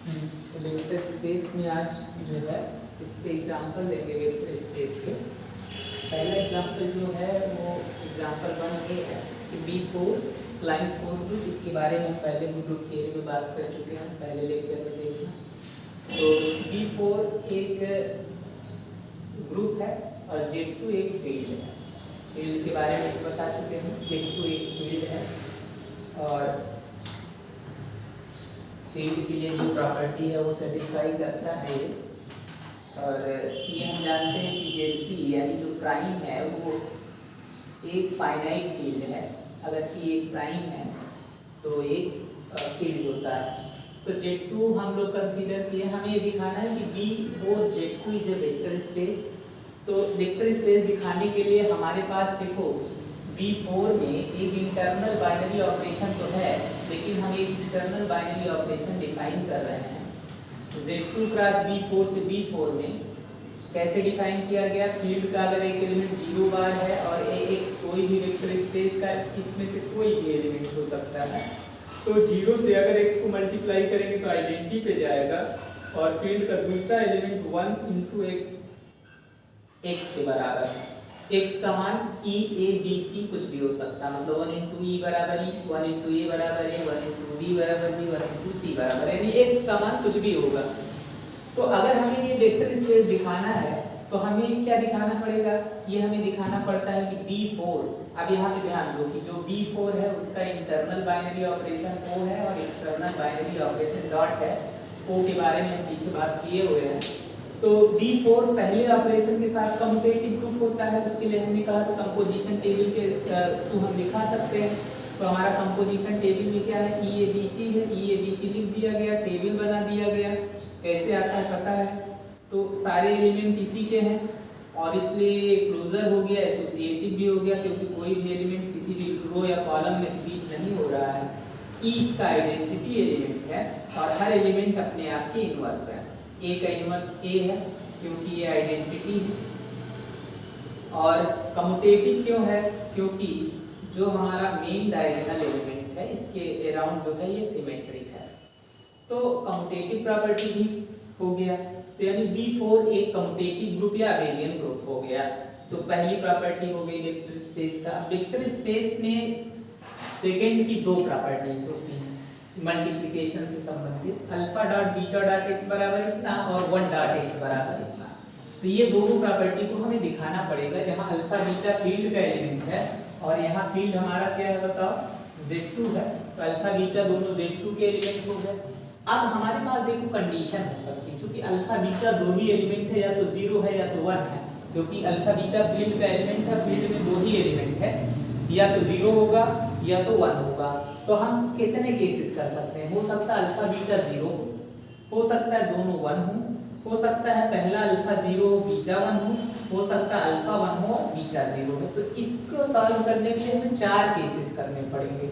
तो vector space में आज जो है इस पे एग्जांपल देंगे वेक्टर स्पेस के। पहला एग्जांपल जो है वो एग्जांपल 1 ये है कि B4 लाइंस 4 ग्रुप, इसके बारे में हम पहले ग्रुप थियरी में बात कर चुके हैं, पहले लेक्चर में देखना। तो B4 एक ग्रुप है और Z2 एक फील्ड है। फील्ड के बारे में बता चुके हैं, Z2 एक फील्ड है और फील्ड के लिए जो प्रॉपर्टी है वो सेटिस्फाई करता है। और ये हम जानते हैं कि Z3 यानी जो प्राइम है वो एक फाइनाइट फील्ड है। अगर कि एक प्राइम है तो एक फील्ड होता है। तो Z2 हम लोग कंसीडर किए, हमें ये दिखाना है कि B4 Z2 is a vector space. तो वेक्टर स्पेस दिखाने के लिए हमारे पास देखो B4 में एक इंटरनल बाइनरी ऑपरेशन तो है, लेकिन हम एक एक्सटर्नल बाइनरी ऑपरेशन डिफाइन कर रहे हैं। Z2 क्रॉस B4 से B4 में कैसे डिफाइन किया गया? फील्ड का अगर एक एलिमेंट 0 बार है और Ax कोई भी वेक्टर स्पेस का इसमें से कोई भी एलिमेंट हो सकता है, तो 0 से अगर x को मल्टीप्लाई करेंगे तो आइडेंटिटी पे जाएगा और फील्ड का दूसरा एलिमेंट 1 into x के बराबर है। x का मान e a b c कुछ भी हो सकता है, मतलब 1 into e बराबर e, 1 into a बराबर a, 1 into b बराबर b, 1 into c बराबर है, यानी x का मान कुछ भी होगा। तो अगर हमें ये वेक्टर स्पेस दिखाना है तो हमें क्या दिखाना पड़ेगा? ये हमें दिखाना पड़ता है कि B4, अब यहाँ पे ध्यान दो कि जो B4 है उसका इंटरनल बाइनरी ऑपरेशन O है और एक्सटर्नल बाइनरी ऑपरेशन डॉट है। O के बारे में हम पीछे बात किए हुए हैं। तो B4 पहले ऑपरेशन के साथ कम्यूटेटिव ग्रुप होता है, उसके लिए हमने कहा था कंपोजिशन टेबल के थ्रू हम दिखा सकते हैं। तो हमारा कंपोजिशन टेबल में क्या है? EABC है, EABC लिख दिया गया, टेबल बना दिया गया, कैसे आता है पता है। तो सारे एलिमेंट इसी के हैं और इसलिए क्लोजर हो गया, एसोसिएटिव भी हो गया, क्योंकि कोई भी एलिमेंट किसी भी रो या कॉलम में रिपीट नहीं हो रहा है। E इसका आइडेंटिटी एलिमेंट है और हर एलिमेंट अपने आप के इनवर्स है। A का इनवर्स A है क्योंकि ये आइडेंटिटी है। और कम्यूटेटिव क्यों है? क्योंकि जो हमारा मेन डायगोनल एलिमेंट है इसके अराउंड जो है ये सिमेट्रिक है। तो कम्यूटेटिव प्रॉपर्टी भी हो गया, तो यानी B4 एक कम्यूटेटिव ग्रुप या अबेलियन ग्रुप हो गया। तो पहली प्रॉपर्टी हो गई वेक्टर स्पेस का। वेक्टर स्पेस में सेकंड की दो प्रॉपर्टीज होती हैं मल्टीप्लिकेशन से संबंधित, alpha dot beta dot x बराबर इतना और 1 डॉट एक्स बराबर इतना। तो ये दोनों प्रॉपर्टी को हमें दिखाना पड़ेगा, जहां अल्फा बीटा फील्ड का एलिमेंट है और यहाँ फील्ड हमारा क्या है बताओ? Z2 है। तो अल्फा बीटा दोनों Z2 के एलिमेंट हो गए। अब हमारे पास देखो कंडीशन हो सकती है, क्योंकि अल्फा बीटा दो ही एलिमेंट है, या तो 0 है या तो 1 है, क्योंकि अल्फा बीटा फील्ड का एलिमेंट है, फील्ड में दो ही एलिमेंट है, या तो 0 होगा या तो 1 होगा। तो हम कितने केसेस कर सकते हैं? हो सकता है अल्फा बीटा 0 हो सकता है दोनों 1 हो सकता है पहला अल्फा 0 हो बीटा 1 हो सकता है अल्फा 1 हो और बीटा 0 हो। तो इसको सॉल्व करने के लिए हमें 4 केसेस करने पड़ेंगे।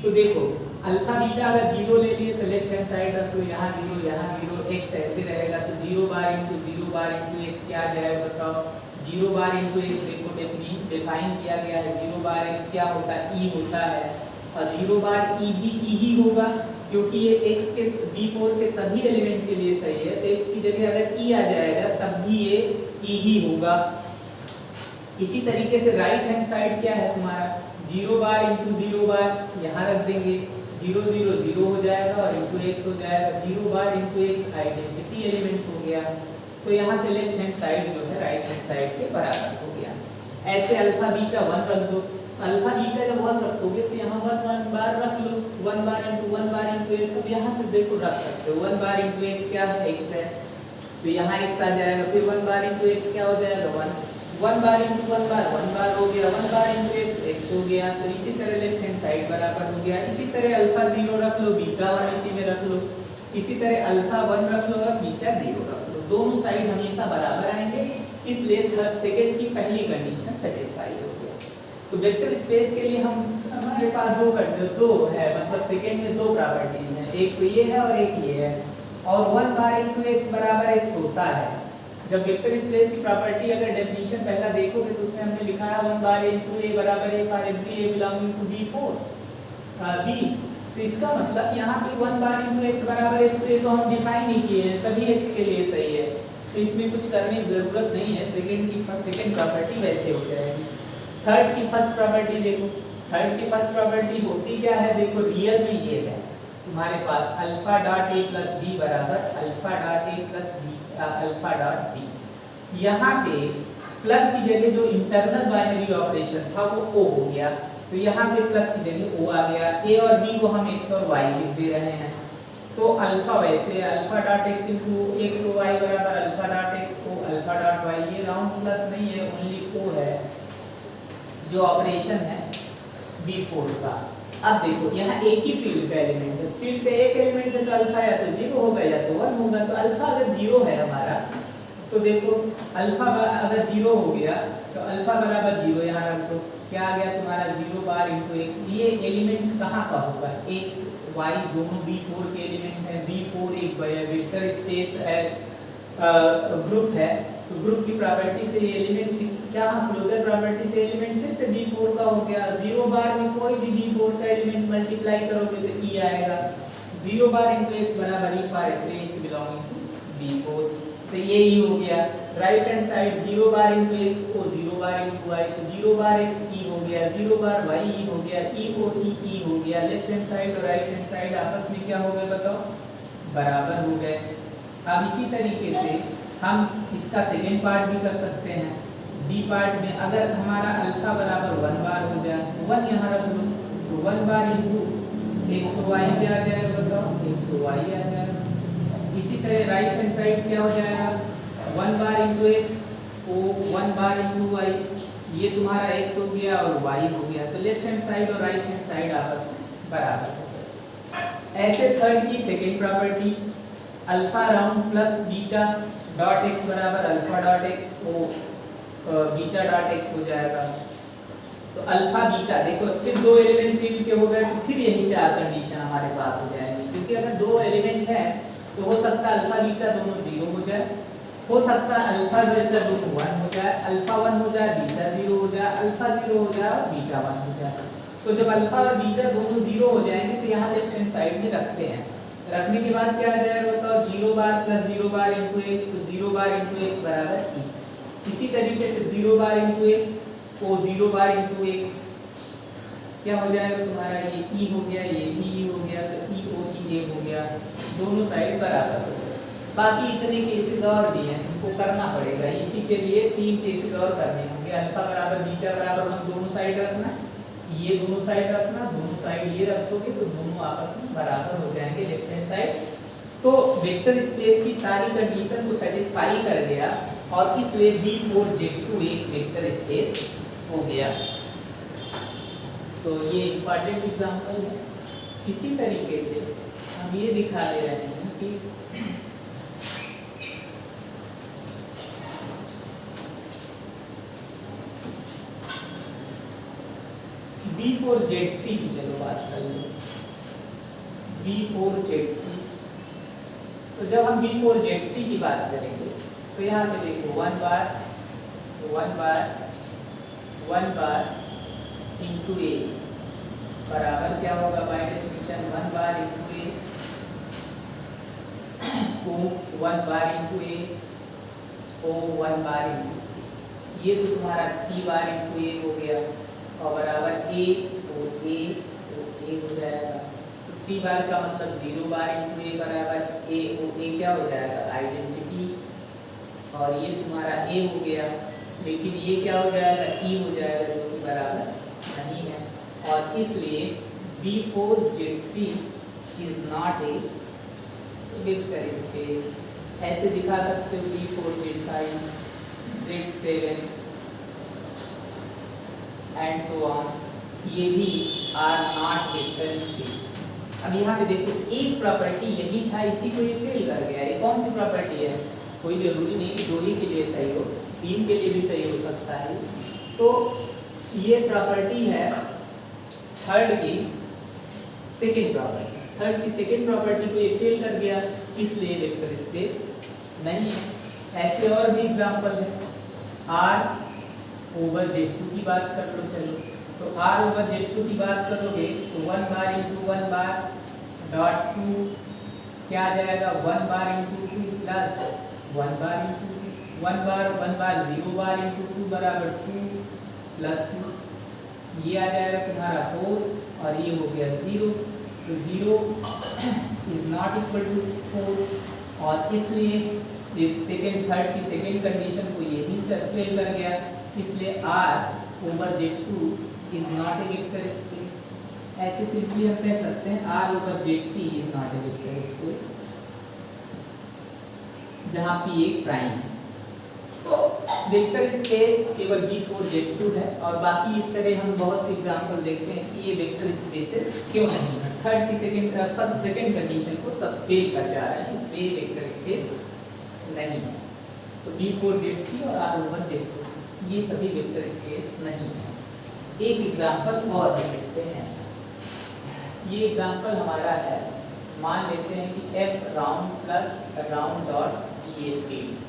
तो देखो अल्फा बीटा अगर 0 ले लिए तो लेफ्ट हैंड साइड रख लो, यहाँ 0 x ऐसे रहेगा, तो 0 बार इंटू x क्या आ जाएगा बताओ? 0 बार इंटू x देखो डिफाइन किया गया है, 0 बार x क्या होता है? e होता है, और 0 बार e भी e ही होगा, क्योंकि ये x के B4 के सभी एलिमेंट के लिए सही है। तो x की जगह अगर e आ जाएगा तब भी ये e ही होगा। इसी तरीके से राइट हैंड साइड क्या है तुम्हारा? 0 बार इंटू 0 बार यहाँ रख देंगे, 0 0 0 हो जाएगा और इंटू x हो जाएगा, 0 बार इंटू x आइडेंटिटी एलिमेंट हो गया। तो यहाँ से लेफ्ट हैंड साइड जो है राइट हैंड साइड के बराबर हो गया। ऐसे अल्फा बीटा 1 रख दो, अल्फा बीटा जब 1 रखोगे तो यहाँ 1 बार रख लो, 1 बार इंटू x। अब यहाँ से देखो रख सकते हो 1 बार इंटू x क्या है? x है, तो यहाँ x आ जाएगा, फिर 1 बार इंटू x क्या हो जाएगा? 1 बार इंटू 1 बार हो गया, 1 बार इंटू x हो गया। तो इसी तरह लेफ्ट हैंड साइड बराबर हो गया। इसी तरह अल्फा 0 रख लो, बीटा 1 इसी में रख लो, इसी तरह अल्फा 1 रख लो और बीटा 0 रख लो, दोनों साइड हमेशा बराबर आएंगे, इसलिए थर्ड सेकंड की पहली कंडीशन सेटिस्फाई हो गया। तो वेक्टर स्पेस के लिए हमारे पास दो है, मतलब सेकंड में दो प्रॉपर्टीज हैं, एक तो ये है और एक ये है। और 1 बार इंटू x बराबर x होता है। जब वेक्टर स्पेस की प्रॉपर्टी अगर डेफिनेशन पहला देखोगे तो उसमें हमने लिखा है 1 बार इंटू a बराबर a for every a belonging to B4 B तो इसका मतलब यहाँ पे 1 बार इंटू एक्स बराबर एक्स, तो ये तो हम डिफाइन ही किए हैं, सभी एक्स के लिए सही है, तो इसमें कुछ करने की जरूरत नहीं है। सेकंड प्रॉपर्टी वैसे हो जाएगी। थर्ड की फर्स्ट प्रॉपर्टी देखो, थर्ड की फर्स्ट प्रॉपर्टी होती क्या है, देखो रियल में ये है तुम्हारे पास अल्फा डॉट ए प्लस बी बराबर अल्फा डॉट ए plus B alpha dot B. यहाँ पे प्लस की जगह जो इंटरनल बाइनरी ऑपरेशन था वो ओ हो गया, तो यहाँ पे प्लस की जगह ओ आ गया। ए और बी को हम एक्स और वाई लिख दे रहे हैं, तो अल्फा वैसे alpha dot x into x o y बराबर alpha dot x o alpha dot y. ये राउंड प्लस नहीं है, ओनली ओ है जो ऑपरेशन है B4 का। अब देखो यहाँ एक ही फील्ड का एलिमेंट है, फील्ड का एक एलिमेंट है तो अल्फा या तो 0 होगा या तो 1 होगा। तो अल्फा अगर 0 है हमारा, तो देखो अल्फा अगर 0 हो गया तो अल्फा बराबर 0 यहाँ रख दो, क्या आ गया तुम्हारा 0 बार इंटू एक्स। ये एलिमेंट कहाँ का होगा, एक्स वाई दोनों B4 के एलिमेंट है। B4 एक वेक्टर स्पेस है, ग्रुप है, तो ग्रुप की प्रॉपर्टी से ये एलिमेंट क्या, क्लोजर प्रॉपर्टी से एलिमेंट फिर से B4 का हो गया। 0 बार में कोई भी B4 का एलिमेंट मल्टीप्लाई करोगे तो E आएगा। 0 बार इंटू एक्स बराबर E for x belonging to B4, तो ये E हो गया। राइट हैंड साइड 0 बार इंटू एक्स को 0 बार इंटू वाई, तो 0 बार एक्स E हो गया, 0 बार वाई E हो गया, E ओ E हो गया। लेफ्ट हैंड साइड और राइट हैंड साइड आपस में क्या हो गए बताओ, बराबर हो गए। अब इसी तरीके से हम इसका सेकेंड पार्ट भी कर सकते हैं। बी पार्ट में अगर हमारा अल्फा बराबर 1 बार हो जाए, 1 यहाँ रख लो, तो 1 बार इंटू एक्स वाई क्या आ जाएगा बताओ, एक्स वाई आ जाएगा। इसी तरह राइट हैंड साइड क्या हो जाएगा, 1 बार इंटू एक्स ओ 1 बार इंटू वाई, ये तुम्हारा एक्स हो गया और वाई हो गया। तो लेफ्ट हैंड साइड और राइट हैंड साइड आपस में बराबर हो गए। ऐसे थर्ड की second property alpha round plus beta dot x बराबर अल्फा डॉट एक्स ओ बीटा डॉट एक्स हो जाएगा। तो अल्फा बीटा देखो फिर दो एलिमेंट फील्ड के हो गए, तो फिर यही चार कंडीशन हमारे पास हो जाएंगी, क्योंकि अगर दो एलिमेंट है तो हो सकता है अल्फा बीटा दोनों 0 हो जाए, हो सकता है अल्फा बीटा दोनों 1 हो जाए, अल्फा 1 हो जाए बीटा 0 हो जाए, अल्फा 0 हो जाए और बीटा 1 हो जाए। तो जब अल्फा और बीटा दोनों 0 हो जाएंगे तो यहाँ लेफ्ट हैंड साइड में रखते हैं। रखने के बाद क्या आ जाएगा बताओ, 0 बार प्लस 0 बार इंटू एक्स, तो 0 बार इंटू एक्स बराबर E। इसी तरीके से 0 बार इंटू एक्स को 0 बार इंटू एक्स क्या हो जाएगा तुम्हारा, ये E हो गया, ये भी E हो गया, तो E ओ E हो गया, दोनों साइड बराबर हो गए। बाकी इतने केसेस और भी हैं, इनको करना पड़ेगा। इसी के लिए 3 केसेस और करने होंगे। अल्फा बराबर बीटा बराबर 1 दोनों साइड रखना, ये दोनों साइड रखना, दोनों साइड ये रखोगे तो दोनों आपस में बराबर हो जाएंगे लेफ्ट हैंड साइड। तो वेक्टर स्पेस की सारी कंडीशन को सेटिस्फाई कर गया और इसलिए B4Z2 एक वेक्टर स्पेस हो गया। तो ये इंपॉर्टेंट एग्जांपल है। इसी तरीके से हम ये दिखा दे रहे हैं कि B4Z3 की चलो बात कर लो। B4Z3, तो जब हम B4Z3 की बात करेंगे तो यहाँ पे देखो 1 बार इंटू ए बराबर क्या होगा, बाय डेफिनेशन 1 बार इंटू ए को 1 बार इंटू ए ओ 1 बार इंटू, ये तो तुम्हारा 3 बार इंटू ए हो गया और बराबर ए हो जाएगा। तो 3 बार का मतलब 0 बार इंटू ए बराबर ए क्या हो जाएगा, आइडेंटिटी, और ये तुम्हारा ए हो गया, लेकिन ये क्या हो जाएगा, ई हो जाएगा, जो कि बराबर नहीं है। और इसलिए B4Z3 is not a vector space. ऐसे दिखा सकते हो B4Z5, Z7 and so on, ये भी आर नॉट वेक्टर स्पेस। अब यहाँ पे देखो एक प्रॉपर्टी यही था, इसी को ये फेल कर गया। ये कौन सी प्रॉपर्टी है, कोई जरूरी नहीं कि 2 ही के लिए सही हो, 3 के लिए भी सही हो सकता है। तो ये प्रॉपर्टी है थर्ड की सेकेंड प्रॉपर्टी को ये फेल कर गया, इसलिए वेक्टर स्पेस नहीं है। ऐसे और भी एग्जांपल है। R ओवर Z2 की बात कर लो, चलो तो R ओवर Z2 की बात करोगे तो 1 बार इंटू 1 बार डॉट 2 क्या आ जाएगा 1 बार इंटू 2 प्लस 1 बार इंटू 1 बार 0 बार इंटू 2 बराबर 2 प्लस 2, ये आ जाएगा तुम्हारा 4 और ये हो गया 0, तो 0 इज नॉट इक्वल टू 4 और इसलिए सेकेंड थर्ड की सेकेंड कंडीशन को ये भी फेल कर गया, इसलिए R over Z2 is not a vector space. ऐसे सिंपली हम कह सकते हैं R over ZP is not a vector space जहां P एक प्राइम है। तो वेक्टर स्पेस केवल B4Z2 है और बाकी इस तरह हम बहुत से एग्जांपल देखते हैं कि ये वेक्टर स्पेसेस क्यों नहीं है, थर्ड की सेकंड फर्स्ट सेकंड कंडीशन को सब फेल कर जा रहे हैं, इसलिए वेक्टर स्पेस नहीं है। तो B4Z3 और R ओवर Z2 ये सभी वेक्टर स्पेस नहीं है। एक एग्जांपल और देखते हैं, ये एग्जांपल हमारा है, मान लेते हैं कि F round plus round dot ये फील्ड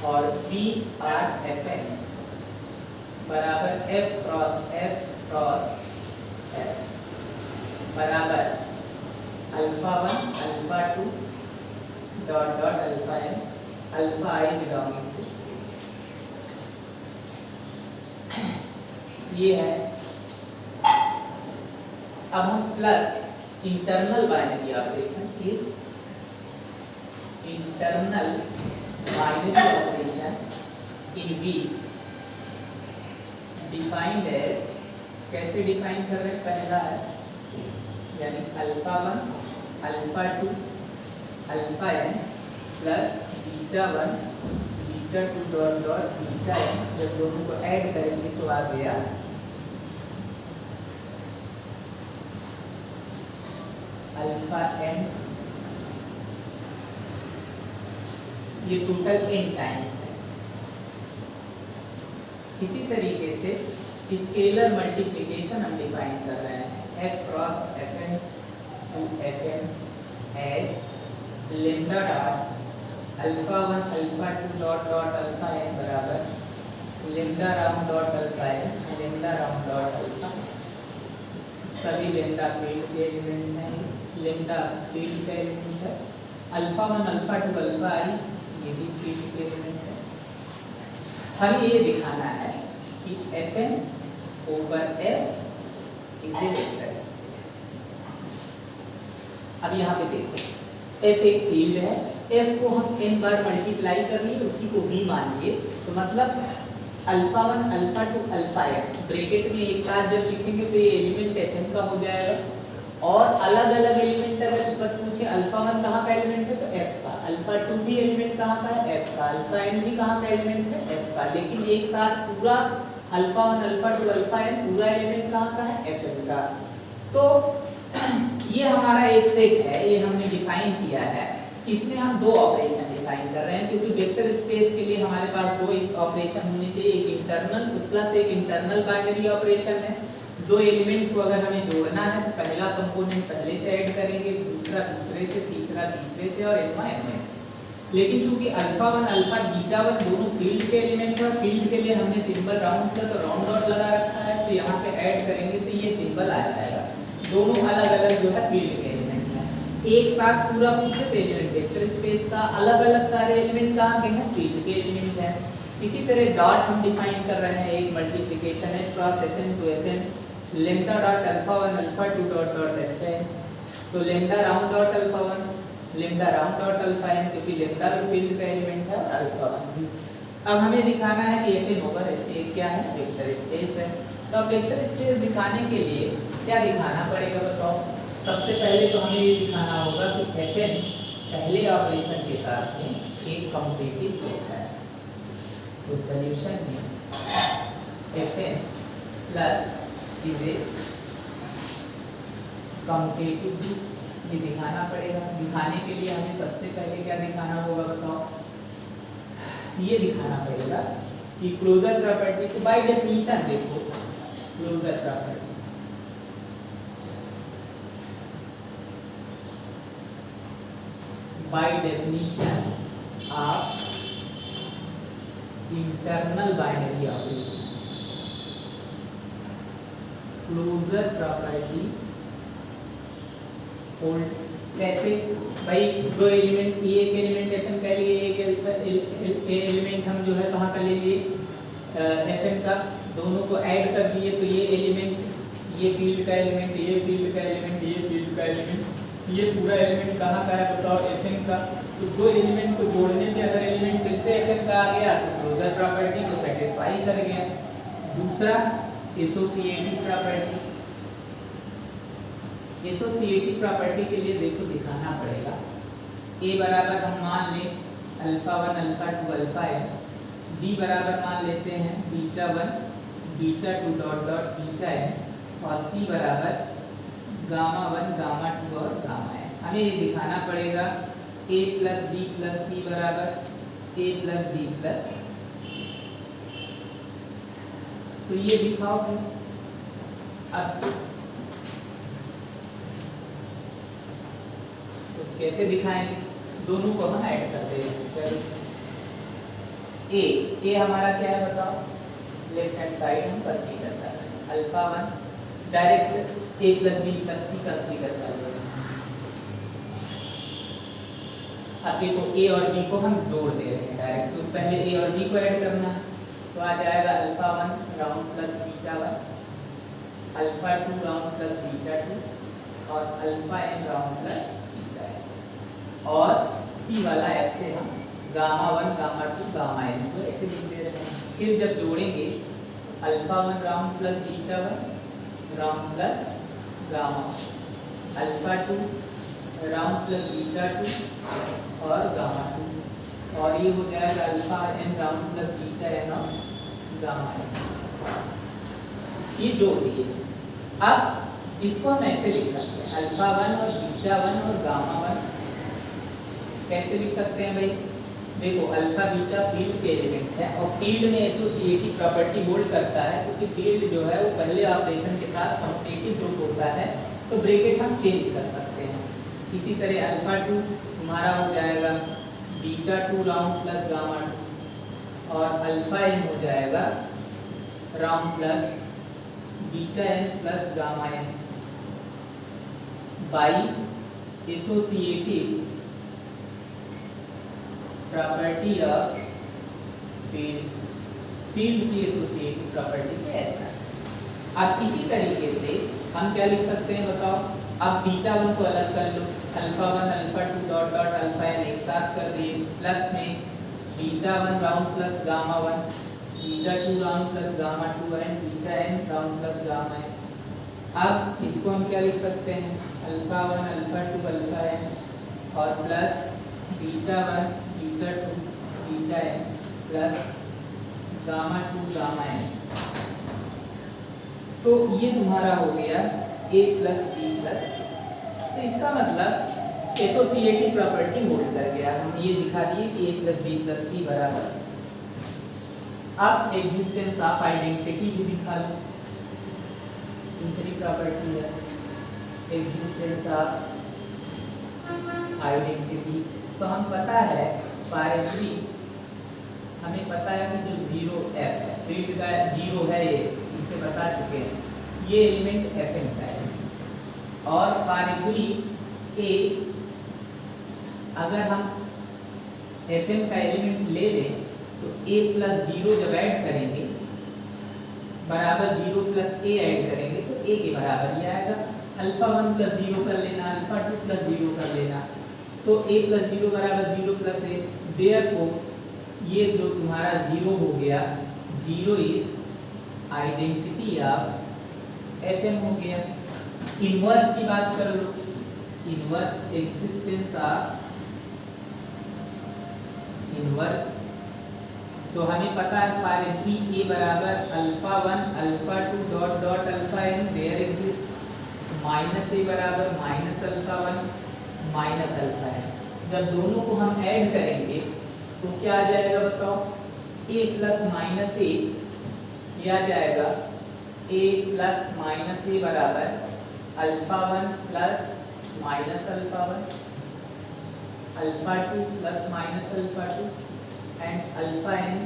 और BRFN बराबर F क्रॉस F बराबर alpha 1 alpha 2 dot dot alpha n alpha I belonging to, ये है। अब हम plus internal binary operation is internal binary operation in V defined as, कैसे define कर रहे हैं, पहला है यानी alpha 1 alpha 2 alpha n plus beta 1 beta 2 dot dot beta n, जब दोनों को ऐड करेंगे तो आ गया अल्फा n, ये टोटल n टाइम्स है। इसी तरीके से स्केलर मल्टीप्लिकेशन हम डिफाइन कर रहे हैं f cross fn to fn as lambda dot alpha 1 alpha 2 dot dot alpha n बराबर lambda round dot alpha n lambda round dot alpha, सभी लेम्डा फील्ड के एलिमेंट हैं, लेम्डा फील्ड का element है, अल्फा 1 अल्फा 2 अल्फा I ये भी field के element है। हमें ये दिखाना है कि fn over f is a vector space. अब यहाँ पे देखो f एक फील्ड है, f को हम n बार मल्टीप्लाई कर लिए, उसी को v मान लिए, तो मतलब alpha 1 alpha 2 alpha n bracket में एक साथ जब लिखेंगे तो ये एलिमेंट fn का हो जाएगा। और अलग अलग एलिमेंट अगर पूछे अल्फा 1 कहाँ का एलिमेंट है तो f का, अल्फा 2 भी एलिमेंट कहाँ का है f का, अल्फा n भी कहाँ का एलिमेंट है f का, लेकिन एक साथ पूरा अल्फा 1 अल्फा 2 अल्फा n पूरा एलिमेंट कहाँ का है fn का। तो ये हमारा एक सेट है, ये हमने डिफाइन किया है, इसमें हम दो ऑपरेशन डिफाइन कर रहे हैं क्योंकि वेक्टर स्पेस के लिए हमारे पास दो ऑपरेशन होने चाहिए, एक इंटरनल प्लस एक इंटरनल बाइनरी ऑपरेशन है। दो एलिमेंट को अगर हमें जोड़ना है तो पहला कंपोनेंट पहले से ऐड करेंगे, दूसरा दूसरे से, तीसरा तीसरे से और n से। लेकिन चूंकि अल्फा 1 अल्फा बीटा 1 दोनों फील्ड के एलिमेंट हैं, फील्ड के लिए हमने सिंबल राउंड प्लस और राउंड डॉट लगा रखा है, तो यहाँ पे ऐड करेंगे तो ये सिंबल आ जाएगा। दोनों अलग अलग जो है फील्ड के एलिमेंट हैं, एक साथ पूरा पूछे तो एलिमेंट वेक्टर स्पेस का, अलग अलग सारे एलिमेंट कहाँ के हैं, फील्ड के एलिमेंट हैं। इसी तरह डॉट हम डिफाइन कर रहे हैं, एक मल्टीप्लिकेशन है cross fn to fn lambda dot alpha 1 alpha 2 dot dot fn, तो lambda round dot alpha 1 lambda round dot alpha n, क्योंकि लेम्डा भी फील्ड का एलिमेंट है और अल्फा 1 भी। अब हमें दिखाना है कि fn ओवर f क्या है, वेक्टर स्पेस है। तो अब वेक्टर स्पेस दिखाने के लिए क्या दिखाना पड़ेगा बताओ। सबसे पहले तो हमें ये दिखाना होगा कि fn पहले ऑपरेशन के साथ में एक कम्यूटेटिव ग्रुप है, तो सॉल्यूशन में fn plus is a commutative group, ये दिखाना पड़ेगा। दिखाने के लिए हमें सबसे पहले क्या दिखाना होगा बताओ, ये दिखाना पड़ेगा कि क्लोजर प्रॉपर्टी को बाय डेफिनेशन देखो, closure property by definition of internal binary operation closure property hold. कैसे भाई, दो एलिमेंट, ये एक एलिमेंट Fn का लिए, एक एलिमेंट हम जो है कहाँ का ले लिए Fn का, दोनों को ऐड कर दिए तो ये एलिमेंट, ये फील्ड का एलिमेंट, ये फील्ड का एलिमेंट, ये फील्ड का एलिमेंट, ये पूरा एलिमेंट कहाँ का है बताओ, Fn का। तो दो एलिमेंट को जोड़ने पे अगर एलिमेंट फिर से Fn का आ गया तो क्लोजर प्रॉपर्टी को सेटिस्फाई कर गया। दूसरा एसोसिएटिव प्रॉपर्टी। एसोसिएटिव प्रॉपर्टी के लिए देखो दिखाना पड़ेगा, ए बराबर हम मान लें alpha 1 alpha 2 alpha n, B बराबर मान लेते हैं beta 1 beta 2 dot dot beta n, और सी बराबर गामा 1 गामा 2 और गामा n। हमें ये दिखाना पड़ेगा a प्लस बी प्लस सी बराबर a प्लस बी प्लस सी। तो ये दिखाओ। अब तो कैसे दिखाएंगे, दोनों को हम ऐड करते हैं। चलो ए हमारा क्या है बताओ, लेफ्ट हैंड साइड हम कंसीडर कर रहे हैं alpha 1, direct a plus B plus C consider कर रहे हैं। अब देखो a और b को हम जोड़ दे रहे हैं डायरेक्ट, तो पहले a और b को ऐड करना है, तो आ जाएगा alpha 1 round plus beta 1, alpha 2 round plus beta 2 और alpha n round plus beta n। और सी वाला ऐसे हम गामा 1 गामा 2 गामा n को ऐसे लिख दे रहे हैं। फिर जब जोड़ेंगे alpha 1 round plus beta 1 round plus gamma, alpha 2 round plus beta 2 और गामा 2, और ये हो जाएगा alpha n round plus beta n और गामा n। ये जोड़ दिए। अब इसको हम ऐसे लिख सकते हैं अल्फा 1 और बीटा 1 और गामा 1। कैसे लिख सकते हैं भाई, देखो अल्फा बीटा फील्ड के एलिमेंट है और फील्ड में एसोसिएटिव प्रॉपर्टी होल्ड करता है, क्योंकि फील्ड जो है वो पहले ऑपरेशन के साथ कम्यूटेटिव ग्रुप होता है, तो ब्रैकेट हम चेंज कर सकते हैं। इसी तरह अल्फा 2 तुम्हारा हो जाएगा बीटा 2 राउंड प्लस गामा 2 और अल्फा n हो जाएगा round plus beta n plus gamma n by associative property of field. Field की एसोसिएटिव प्रॉपर्टी से ऐसा। अब इसी तरीके से हम क्या लिख सकते हैं बताओ, अब बीटा 1 को अलग कर लो, alpha 1 alpha 2 dot dot alpha n एक साथ कर दिए, प्लस में beta 1 round plus gamma 1 beta 2 round plus gamma 2 and beta n round plus gamma n। अब इसको हम क्या लिख सकते हैं, अल्फा 1 अल्फा 2 अल्फा n और plus beta 1 beta 2 beta n plus gamma 2 gamma n। तो ये तुम्हारा हो गया a प्लस बी प्लस। तो इसका मतलब एसोसिएटिव प्रॉपर्टी होल्ड कर गया, हम ये दिखा दिए कि a प्लस बी प्लस सी बराबर। अब एग्जिस्टेंस ऑफ आइडेंटिटी भी दिखा लो, तीसरी प्रॉपर्टी है एग्जिस्टेंस ऑफ आइडेंटिटी। तो हम पता है पायरेटरी, हमें पता है कि जो 0 f है फील्ड का 0 है, ये पीछे बता चुके हैं, ये एलिमेंट Fn का है। और पायरेटरी a अगर हम Fn का एलिमेंट ले लें तो a प्लस 0 जब ऐड करेंगे बराबर 0 प्लस a ऐड करेंगे तो a के बराबर ही आएगा। अल्फा 1 प्लस 0 कर लेना, अल्फा 2 प्लस 0 कर लेना, तो a प्लस 0 बराबर 0 प्लस a। देयरफॉर ये जो तुम्हारा 0 हो गया, 0 इज आइडेंटिटी ऑफ Fn हो गया। इनवर्स की बात कर लो, इनवर्स एग्जिस्टेंस ऑफ इनवर्स। तो हमें पता है फॉर एवरी a बराबर alpha 1 alpha 2 dot dot alpha n there exist minus a बराबर minus alpha 1 minus alpha n। जब दोनों को हम ऐड करेंगे तो क्या आ जाएगा बताओ, a प्लस माइनस a, ये आ जाएगा a प्लस माइनस a बराबर alpha 1 plus minus alpha 1 alpha 2 plus minus alpha 2 and alpha n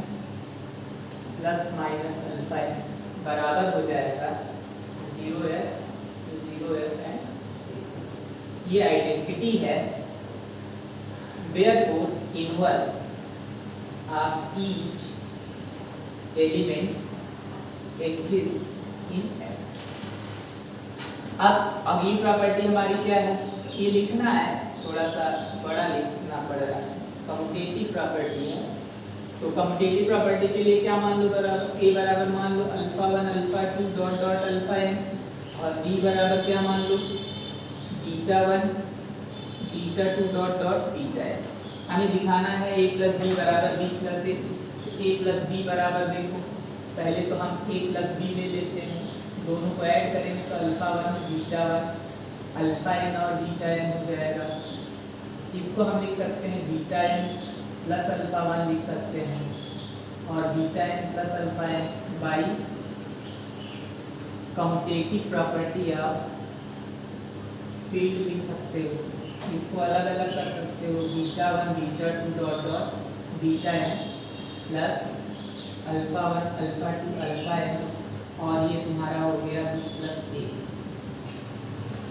plus minus alpha n बराबर हो जाएगा 0 f एंड 0, ये आइडेंटिटी है। Therefore inverse of each element exist in F। अब ये प्रॉपर्टी हमारी क्या है, ये लिखना है, थोड़ा सा बड़ा लिखना पड़ रहा है। कम्यूटेटिव प्रॉपर्टी है, तो कम्यूटेटिव प्रॉपर्टी के लिए क्या मान लो, बराबर ए बराबर मान लो alpha 1 alpha 2 dot dot alpha n, और बी बराबर क्या मान लो beta 1 beta 2 dot dot beta n। हमें दिखाना है a प्लस बी बराबर बी प्लस ए, तो a प्लस बी बराबर, देखो पहले तो हम a प्लस बी ले लेते हैं, दोनों को ऐड करेंगे तो अल्फा 1 बीटा 1 अल्फा n और बीटा n हो जाएगा। इसको हम लिख सकते हैं बीटा n प्लस अल्फा 1 लिख सकते हैं, और beta n plus alpha n by commutative property of field लिख सकते हो। इसको अलग अलग कर सकते हो, beta 1 beta 2 dot dot beta n plus alpha 1 alpha 2 alpha n, और ये तुम्हारा हो गया b प्लस a।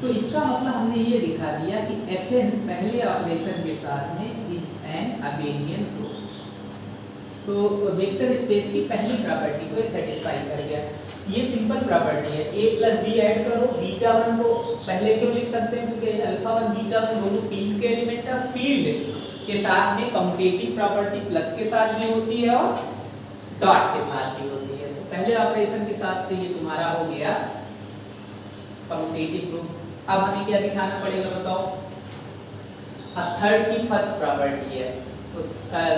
तो इसका मतलब हमने ये दिखा दिया कि Fn पहले ऑपरेशन के साथ में इज एन अबेलियन ग्रुप। तो वेक्टर स्पेस की पहली प्रॉपर्टी को सेटिस्फाई कर गया। ये सिंपल प्रॉपर्टी है, a प्लस बी ऐड करो, बीटा 1 को पहले क्यों लिख सकते हैं, क्योंकि अल्फा 1 बीटा 1 दोनों फील्ड के एलिमेंट है, फील्ड के साथ में कम्यूटेटिव प्रॉपर्टी प्लस के साथ भी होती है और डॉट के साथ भी होती है। तो पहले ऑपरेशन के साथ तो ये तुम्हारा हो गया कम्यूटेटिव ग्रुप। अब हमें क्या दिखाना पड़ेगा बताओ, अब थर्ड की फर्स्ट प्रॉपर्टी है, तो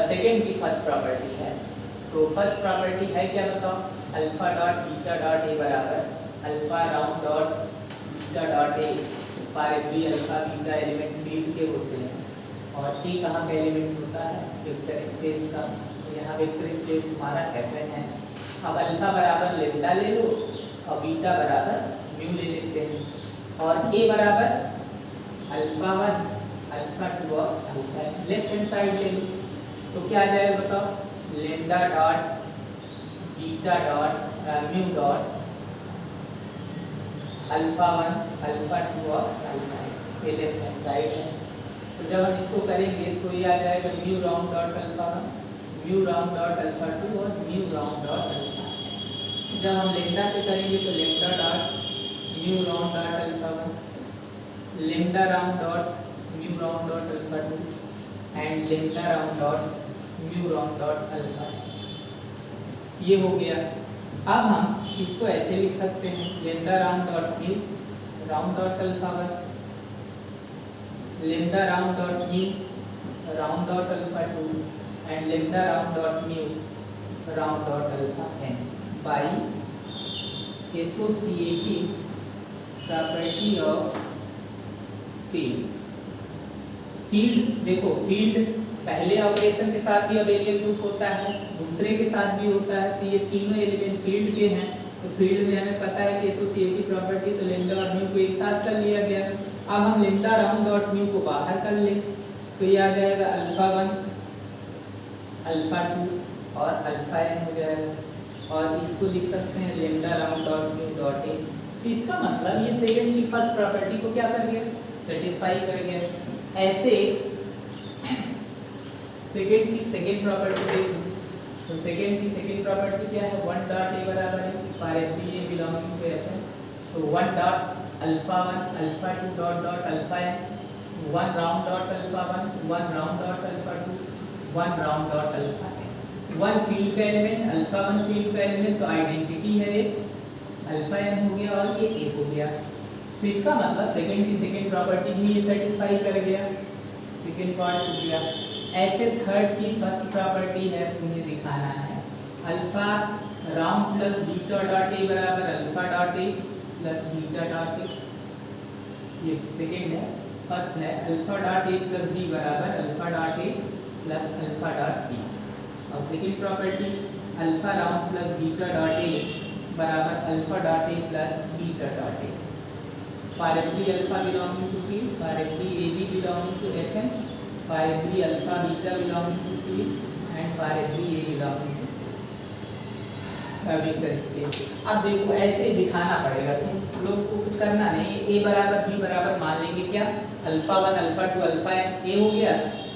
सेकंड की फर्स्ट प्रॉपर्टी है। तो फर्स्ट प्रॉपर्टी है क्या बताओ, अल्फा डॉट बीटा डॉट ए बराबर alpha round dot beta dot a, for every alpha beta element field के होते हैं, और ए कहाँ का एलिमेंट होता है, वेक्टर स्पेस का। तो यहाँ वेक्टर स्पेस तुम्हारा Fn है। अब अल्फा बराबर लेम्डा ले लो और बीटा बराबर म्यू ले लेते हैं, और a बराबर अल्फा 1 अल्फा 2 और alpha n left hand side ले लो। तो क्या आ जाएगा बताओ, lambda dot beta dot mu dot alpha 1 alpha 2 और अल्फा n, ये लेफ्ट हैंड साइड है। तो जब हम इसको करेंगे तो ये आ जाएगा mu round dot alpha 1 mu round dot alpha 2 और mu round dot alpha n। जब हम लेम्डा से करेंगे तो lambda dot mu round dot alpha 1 lambda round dot mu round dot alpha 2 and lambda round dot mu round dot alpha. ये हो गया। अब हम इसको ऐसे लिख सकते हैं, lambda round dot mu round dot alpha 1 lambda round dot mu round dot alpha 2 and lambda round dot mu round dot alpha n by associative property of field. Field देखो, फील्ड पहले ऑपरेशन के साथ भी abelian group होता है, दूसरे के साथ भी होता है, तो ये तीनों एलिमेंट फील्ड के हैं। तो फील्ड में हमें पता है कि एसोसिएटिव प्रॉपर्टी, तो लेम्डा और म्यू को एक साथ कर लिया गया। अब हम लेम्डा राउंड डॉट म्यू को बाहर कर लें तो ये आ जाएगा अल्फा 1 अल्फा 2 और अल्फा n हो जाएगा, और इसको लिख सकते हैं lambda round dot mu dot A. तो इसका मतलब ये सेकंड की फर्स्ट प्रॉपर्टी को क्या कर गया, सेटिस्फाई कर गया। ऐसे सेकंड की सेकंड प्रॉपर्टी देखो, तो सेकंड की सेकंड प्रॉपर्टी क्या है, 1 डॉट ए बराबर है for every A belonging to Fn, तो 1 dot alpha 1 alpha 2 dot dot alpha n 1 round dot alpha 1 1 round dot alpha 2 1 round dot alpha n। 1 field का element alpha 1 field का element, तो identity है ये alpha n हो गया और ये a हो गया। तो इसका मतलब सेकंड की सेकंड प्रॉपर्टी भी ये सेटिस्फाई कर गया, सेकंड पार्ट हो गया। ऐसे थर्ड की फर्स्ट प्रॉपर्टी है, तुम्हें दिखाना है alpha round plus beta dot ए बराबर alpha dot A plus beta dot a. ये सेकंड है, फर्स्ट है अल्फा डॉट ए प्लस बी बराबर अल्फा डॉट ए प्लस अल्फा डॉट बी, और second property alpha round plus beta dot ए बराबर alpha dot A plus beta dot a for every alpha belonging to field for every a b belonging to Fn for every alpha beta belonging to field and for every a belonging to field। Vector space. अब देखो ऐसे ही दिखाना पड़ेगा, तुम लोग को कुछ करना नहीं, ए बराबर बी बराबर मान लेंगे क्या, alpha 1 alpha 2 alpha N A हो गया,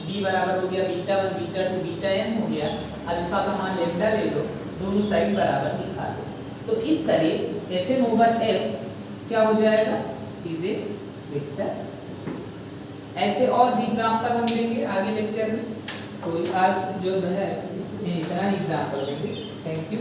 बी बराबर हो गया बीटा 1 बीटा 2 बीटा एन हो गया, अल्फा का मान लैम्डा ले लो, दोनों साइड बराबर दिखा दो। तो इस तरह एफ एम ओवर एफ क्या हो जाएगा, इज ए वेक्टर स्पेस। ऐसे और भी एग्जाम्पल हम लेंगे आगे लेक्चर में, तो आज जो है इसमें इतना ही एग्जाम्पल लेंगे। Thank you.